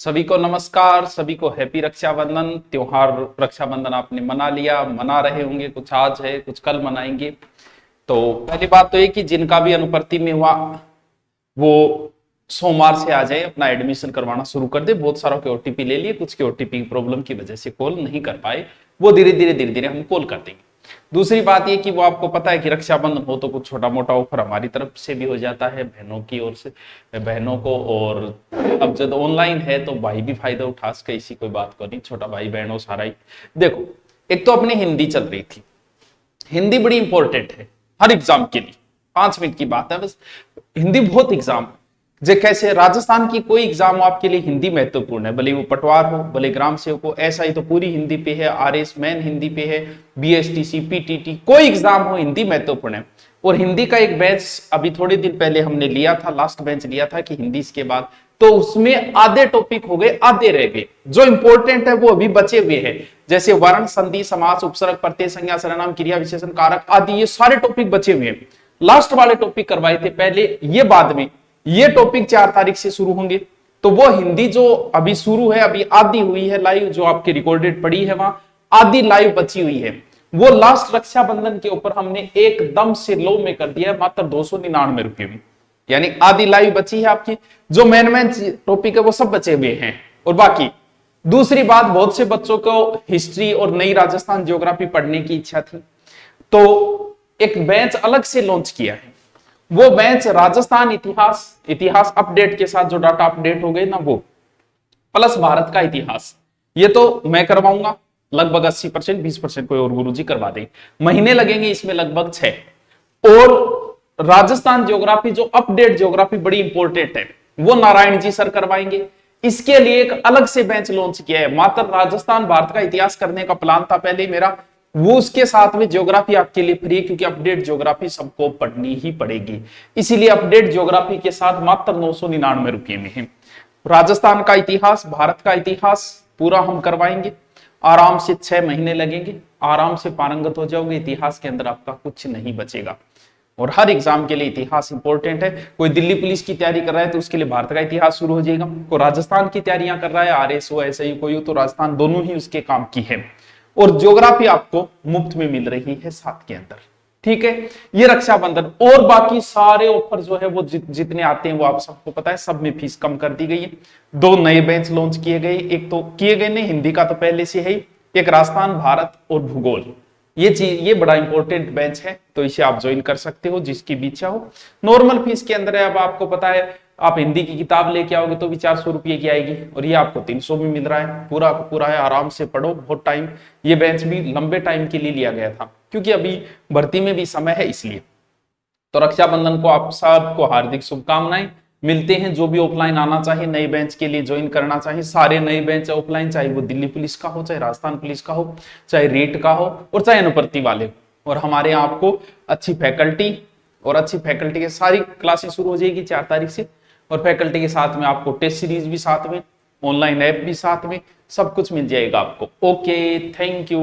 सभी को नमस्कार, सभी को हैप्पी रक्षाबंधन। त्योहार रक्षाबंधन आपने मना लिया, मना रहे होंगे, कुछ आज है कुछ कल मनाएंगे। तो पहली बात तो ये कि जिनका भी अनुपर्ति में हुआ वो सोमवार से आ जाए, अपना एडमिशन करवाना शुरू कर दे। बहुत सारों के ओटीपी ले लिए, कुछ के ओटीपी प्रॉब्लम की वजह से कॉल नहीं कर पाए, वो धीरे धीरे हम कॉल कर देंगे। दूसरी बात ये कि वो आपको पता है कि रक्षाबंधन हो तो कुछ छोटा मोटा ऑफर हमारी तरफ से भी हो जाता है, बहनों की ओर से बहनों को। और अब जब ऑनलाइन है तो भाई भी फायदा उठा सके, इसी कोई बात को नहीं, छोटा भाई बहनों सारा ही। देखो, एक तो अपनी हिंदी चल रही थी, हिंदी बड़ी इंपॉर्टेंट है हर एग्जाम के लिए। 5 मिनट की बात है बस, हिंदी बहुत एग्जाम है। जो कैसे राजस्थान की कोई एग्जाम हो आपके लिए हिंदी महत्वपूर्ण है, भले वो पटवार हो, भले ग्राम सेवक हो, एसआई तो पूरी हिंदी पे है, आरएस मेन हिंदी पे है, बीएसटीसी पीटीटी कोई एग्जाम हो हिंदी महत्वपूर्ण है। और हिंदी का एक बैच अभी थोड़े दिन पहले हमने लिया था, लास्ट बेंच लिया था कि हिंदी इसके बाद, तो उसमें आधे टॉपिक हो गए, आधे रह गए। जो इंपॉर्टेंट है वो अभी बचे हुए हैं, जैसे वर्ण, संधि, समास, उपसर्ग, प्रत्यय, संज्ञा, सर्वनाम, क्रिया, विशेषण, कारक आदि, ये सारे टॉपिक बचे हुए हैं। लास्ट वाले टॉपिक करवाए थे पहले, ये बाद में। ये टॉपिक 4 तारीख से शुरू होंगे, तो वो हिंदी जो अभी शुरू है, अभी आधी हुई है लाइव, जो आपकी रिकॉर्डेड पड़ी है वहां आधी लाइव बची हुई है, वो लास्ट रक्षाबंधन के ऊपर हमने एकदम से लो में कर दिया है, मात्र 299 रुपये में। यानी आधी लाइव बची है आपकी, जो मेन टॉपिक है वो सब बचे हुए हैं। और बाकी दूसरी बात, बहुत से बच्चों को हिस्ट्री और नई राजस्थान ज्योग्राफी पढ़ने की इच्छा थी, तो एक बैच अलग से लॉन्च किया है। वो बैच राजस्थान इतिहास अपडेट के साथ, जो डाटा अपडेट हो गए ना वो, प्लस भारत का इतिहास, ये तो मैं करवाऊंगा लगभग 80%, 20% कोई और गुरुजी करवा देंगे। महीने लगेंगे इसमें लगभग 6। और राजस्थान ज्योग्राफी जो अपडेट ज्योग्राफी बड़ी इंपॉर्टेंट है, वो नारायण जी सर करवाएंगे। इसके लिए एक अलग से बेंच लॉन्च किया है, मात्र राजस्थान भारत का इतिहास करने का प्लान था पहले मेरा, वो उसके साथ में ज्योग्राफी आपके लिए फ्री, क्योंकि अपडेट ज्योग्राफी सबको पढ़नी ही पड़ेगी, इसीलिए अपडेट ज्योग्राफी के साथ मात्र 999 रुपये में है। राजस्थान का इतिहास, भारत का इतिहास पूरा हम करवाएंगे, आराम से 6 महीने लगेंगे, आराम से पारंगत हो जाओगे, इतिहास के अंदर आपका कुछ नहीं बचेगा। और हर एग्जाम के लिए इतिहास इंपॉर्टेंट है। कोई दिल्ली पुलिस की तैयारी कर रहा है तो उसके लिए भारत का इतिहास शुरू हो जाएगा, कोई राजस्थान की तैयारियां कर रहा है, आरएस हो, ऐसे ही कोई हो, तो राजस्थान दोनों ही उसके काम की है। और ज्योग्राफी आपको मुफ्त में मिल रही है 7 के अंदर, ठीक है। ये रक्षाबंधन और बाकी सारे ऑफर जो है वो जितने आते हैं वो आप सबको पता है, सब में फीस कम कर दी गई है। 2 नए बेंच लॉन्च किए गए, एक तो किए गए नहीं, हिंदी का तो पहले से है, एक राजस्थान, भारत और भूगोल। ये चीज, ये बड़ा इंपॉर्टेंट बेंच है, तो इसे आप ज्वाइन कर सकते हो जिसकी भी इच्छा हो। नॉर्मल फीस के अंदर है, अब आपको पता है आप हिंदी की किताब लेके आओगे तो भी 400 रुपये की आएगी, और ये आपको 300 में मिल रहा है, पूरा का पूरा है, आराम से पढ़ो, बहुत टाइम। ये बेंच भी लंबे टाइम के लिए लिया गया था, क्योंकि अभी भर्ती में भी समय है इसलिए। तो रक्षाबंधन को आप सबको हार्दिक शुभकामनाएं। मिलते हैं, जो भी ऑफलाइन आना चाहिए, नए बेंच के लिए ज्वाइन करना चाहिए, सारे नए बेंच ऑफलाइन, चाहे वो दिल्ली पुलिस का हो, चाहे राजस्थान पुलिस का हो, चाहे रेट का हो, और चाहे अनुपर्ति वाले। और हमारे यहाँ आपको अच्छी फैकल्टी, और अच्छी फैकल्टी के सारी क्लासेस शुरू हो जाएगी 4 तारीख से, और फैकल्टी के साथ में आपको टेस्ट सीरीज भी साथ में, ऑनलाइन ऐप भी साथ में, सब कुछ मिल जाएगा आपको। Okay, thank you.